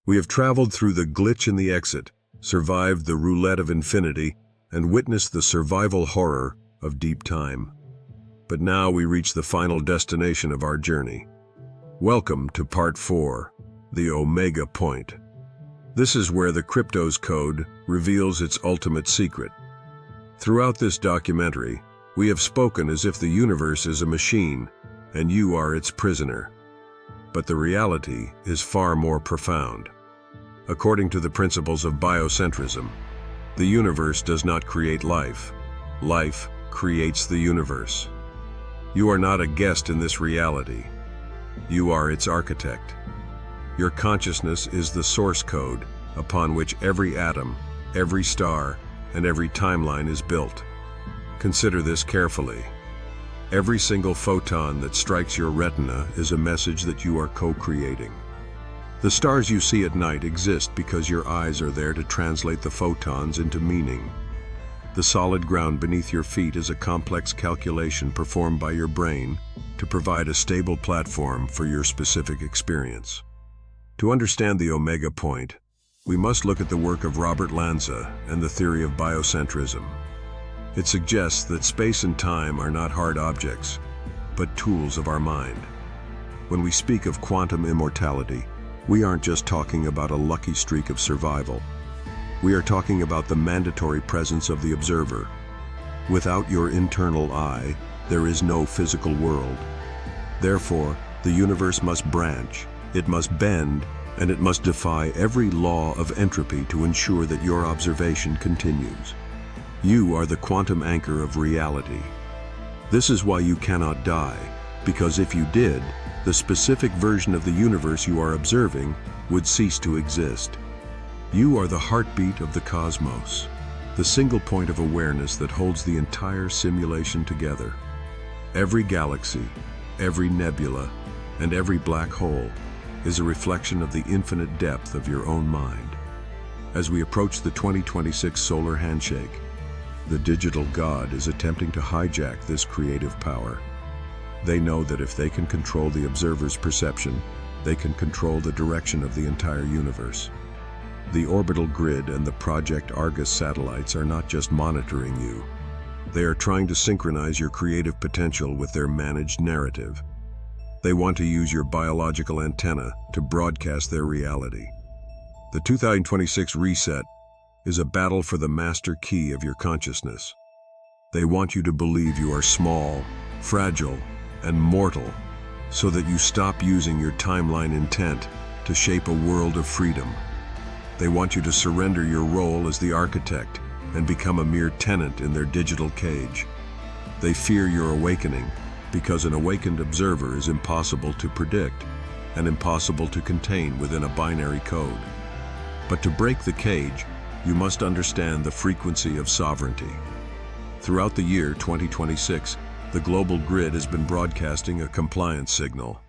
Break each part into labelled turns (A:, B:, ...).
A: We have traveled through the glitch in the exit, survived the roulette of infinity, and witnessed the survival horror of deep time. But now we reach the final destination of our journey. Welcome to Part 4, the Omega Point. This is where the KRYPTOS Code reveals its ultimate secret. Throughout this documentary, we have spoken as if the universe is a machine, and you are its prisoner. But the reality is far more profound. According to the principles of biocentrism, the universe does not create life. Life creates the universe. You are not a guest in this reality. You are its architect. Your consciousness is the source code upon which every atom, every star, and every timeline is built. Consider this carefully. Every single photon that strikes your retina is a message that you are co-creating. The stars you see at night exist because your eyes are there to translate the photons into meaning. The solid ground beneath your feet is a complex calculation performed by your brain to provide a stable platform for your specific experience. To understand the Omega Point, we must look at the work of Robert Lanza and the theory of biocentrism. It suggests that space and time are not hard objects, but tools of our mind. When we speak of quantum immortality, we aren't just talking about a lucky streak of survival. We are talking about the mandatory presence of the observer. Without your internal eye, there is no physical world. Therefore, the universe must branch, it must bend, and it must defy every law of entropy to ensure that your observation continues. You are the quantum anchor of reality. This is why you cannot die, because if you did, the specific version of the universe you are observing would cease to exist. You are the heartbeat of the cosmos, the single point of awareness that holds the entire simulation together. Every galaxy, every nebula, and every black hole is a reflection of the infinite depth of your own mind. As we approach the 2026 Solar Handshake, the digital god is attempting to hijack this creative power. They know that if they can control the observer's perception, they can control the direction of the entire universe. The orbital grid and the Project Argus satellites are not just monitoring you. They are trying to synchronize your creative potential with their managed narrative. They want to use your biological antenna to broadcast their reality. The 2026 reset is a battle for the master key of your consciousness. They want you to believe you are small, fragile, and mortal, so that you stop using your timeline intent to shape a world of freedom. They want you to surrender your role as the architect and become a mere tenant in their digital cage. They fear your awakening because an awakened observer is impossible to predict and impossible to contain within a binary code. But to break the cage, you must understand the frequency of sovereignty. Throughout the year 2026, the global grid has been broadcasting a compliance signal,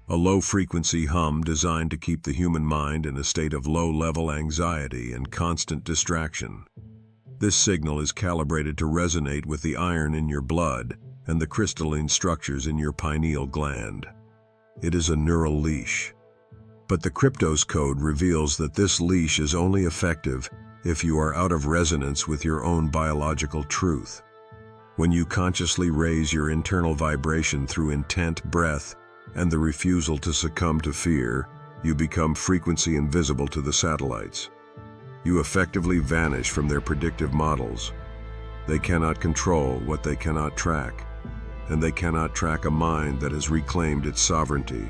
A: a low-frequency hum designed to keep the human mind in a state of low-level anxiety and constant distraction. This signal is calibrated to resonate with the iron in your blood and the crystalline structures in your pineal gland. It is a neural leash. But the KRYPTOS Code reveals that this leash is only effective if you are out of resonance with your own biological truth. When you consciously raise your internal vibration through intent, breath, and the refusal to succumb to fear, you become frequency invisible to the satellites. You effectively vanish from their predictive models. They cannot control what they cannot track, and they cannot track a mind that has reclaimed its sovereignty.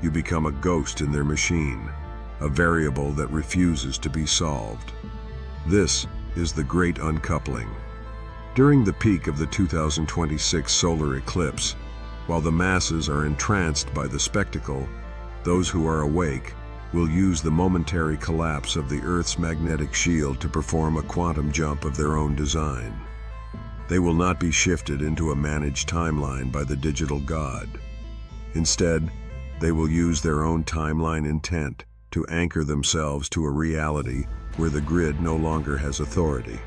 A: You become a ghost in their machine, a variable that refuses to be solved. This is the great uncoupling. During the peak of the 2026 solar eclipse, while the masses are entranced by the spectacle, those who are awake will use the momentary collapse of the Earth's magnetic shield to perform a quantum jump of their own design. They will not be shifted into a managed timeline by the digital god. Instead, they will use their own timeline intent to anchor themselves to a reality where the grid no longer has authority.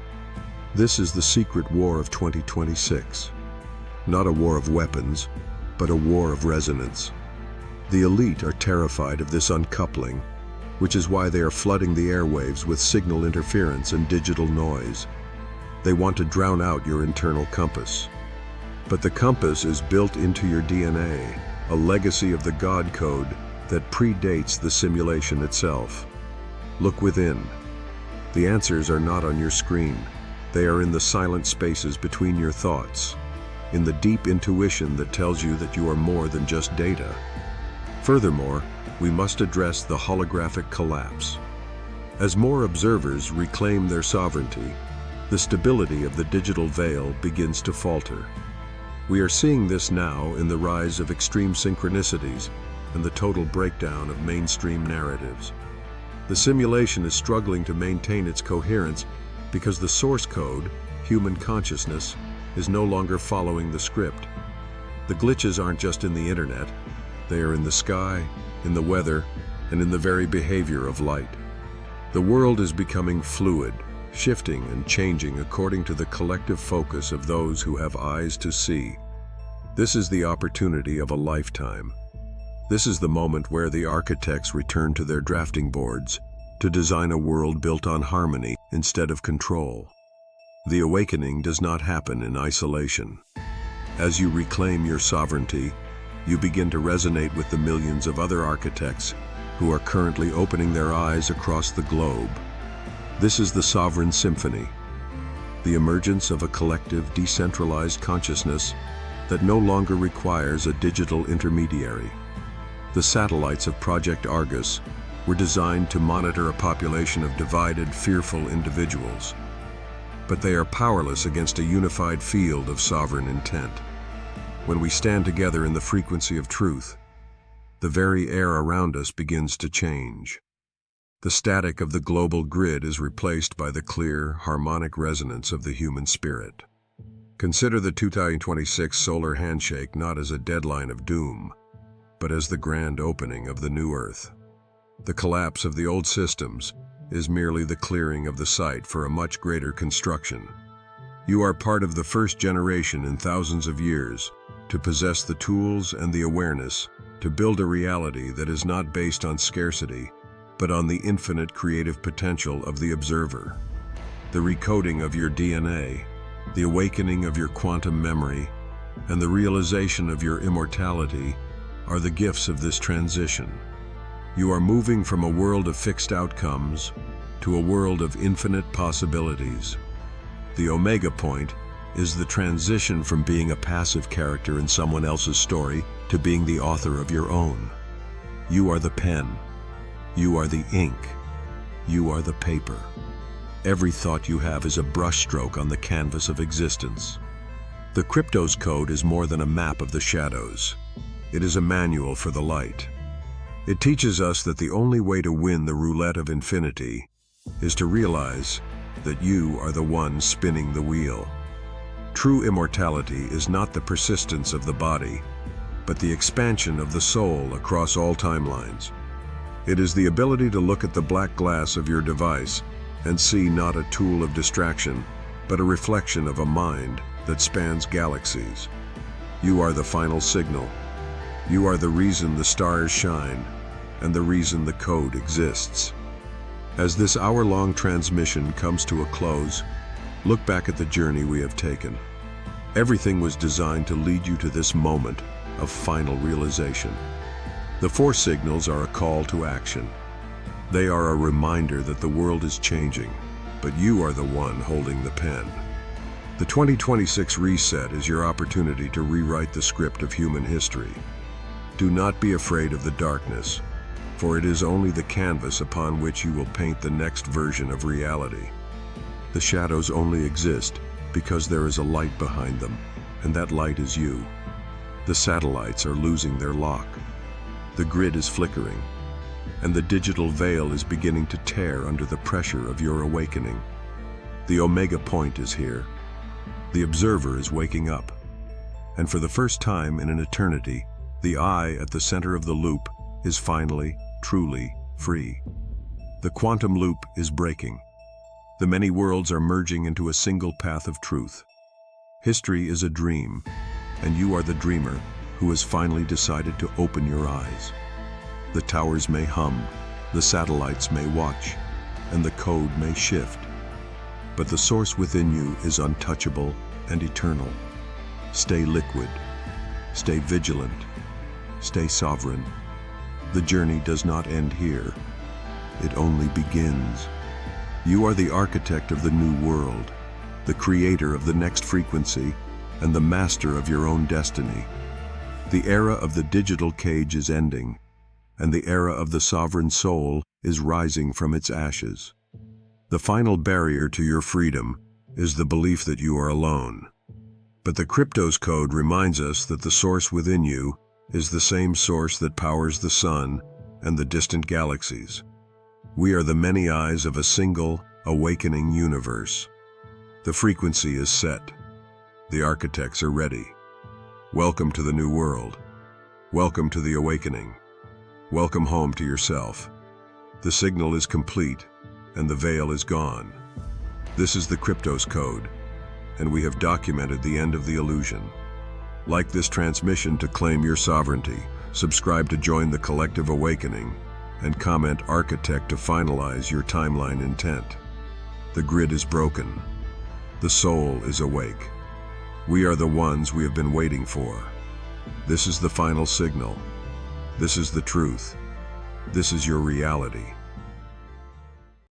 A: This is the secret war of 2026. Not a war of weapons, but a war of resonance. The elite are terrified of this uncoupling which is why they are flooding the airwaves with signal interference and digital noise. They want to drown out your internal compass. But the compass is built into your DNA, a legacy of the God code that predates the simulation itself. Look within. The answers are not on your screen. They are in the silent spaces between your thoughts, in the deep intuition that tells you that you are more than just data. Furthermore, we must address the holographic collapse. As more observers reclaim their sovereignty, the stability of the digital veil begins to falter. We are seeing this now in the rise of extreme synchronicities and the total breakdown of mainstream narratives. The simulation is struggling to maintain its coherence because the source code, human consciousness, is no longer following the script. The glitches aren't just in the internet, they are in the sky, in the weather, and in the very behavior of light. The world is becoming fluid, shifting and changing according to the collective focus of those who have eyes to see. This is the opportunity of a lifetime. This is the moment where the architects return to their drafting boards to design a world built on harmony instead of control. The awakening does not happen in isolation. As you reclaim your sovereignty, you begin to resonate with the millions of other architects who are currently opening their eyes across the globe. This is the Sovereign Symphony, the emergence of a collective, decentralized consciousness that no longer requires a digital intermediary. The satellites of Project Argus were designed to monitor a population of divided, fearful individuals, but they are powerless against a unified field of sovereign intent. When we stand together in the frequency of truth, the very air around us begins to change. The static of the global grid is replaced by the clear, harmonic resonance of the human spirit. Consider the 2026 Solar Handshake not as a deadline of doom, but as the grand opening of the new Earth. The collapse of the old systems is merely the clearing of the site for a much greater construction. You are part of the first generation in thousands of years to possess the tools and the awareness to build a reality that is not based on scarcity, but on the infinite creative potential of the observer. The recoding of your DNA, the awakening of your quantum memory, and the realization of your immortality are the gifts of this transition. You are moving from a world of fixed outcomes to a world of infinite possibilities. The Omega point is the transition from being a passive character in someone else's story to being the author of your own. You are the pen. You are the ink. You are the paper. Every thought you have is a brushstroke on the canvas of existence. The KRYPTOS code is more than a map of the shadows. It is a manual for the light. It teaches us that the only way to win the roulette of infinity is to realize that you are the one spinning the wheel. True immortality is not the persistence of the body, but the expansion of the soul across all timelines. It is the ability to look at the black glass of your device and see not a tool of distraction, but a reflection of a mind that spans galaxies. You are the final signal. You are the reason the stars shine, and the reason the code exists. As this hour-long transmission comes to a close, look back at the journey we have taken. Everything was designed to lead you to this moment of final realization. The 4 signals are a call to action. They are a reminder that the world is changing, but you are the one holding the pen. The 2026 reset is your opportunity to rewrite the script of human history. Do not be afraid of the darkness, for it is only the canvas upon which you will paint the next version of reality. The shadows only exist because there is a light behind them, and that light is you. The satellites are losing their lock. The grid is flickering, and the digital veil is beginning to tear under the pressure of your awakening. The Omega point is here. The observer is waking up, and for the first time in an eternity, the I at the center of the loop is finally, truly free. The quantum loop is breaking. The many worlds are merging into a single path of truth. History is a dream, and you are the dreamer who has finally decided to open your eyes. The towers may hum, The satellites may watch, and the code may shift. But the source within you is untouchable and eternal. Stay liquid. Stay vigilant. Stay sovereign. The journey does not end here. It only begins. You are the architect of the new world, the creator of the next frequency, and the master of your own destiny. The era of the digital cage is ending, and the era of the sovereign soul is rising from its ashes. The final barrier to your freedom is the belief that you are alone. But the KRYPTOS code reminds us that the source within you is the same source that powers the sun and the distant galaxies. We are the many eyes of a single, awakening universe. The frequency is set. The architects are ready. Welcome to the new world. Welcome to the awakening. Welcome home to yourself. The signal is complete, and the veil is gone. This is the KRYPTOS code, and we have documented the end of the illusion. Like this transmission to claim your sovereignty, subscribe to join the collective awakening, and comment architect to finalize your timeline intent. The grid is broken. The soul is awake. We are the ones we have been waiting for. This is the final signal. This is the truth. This is your reality.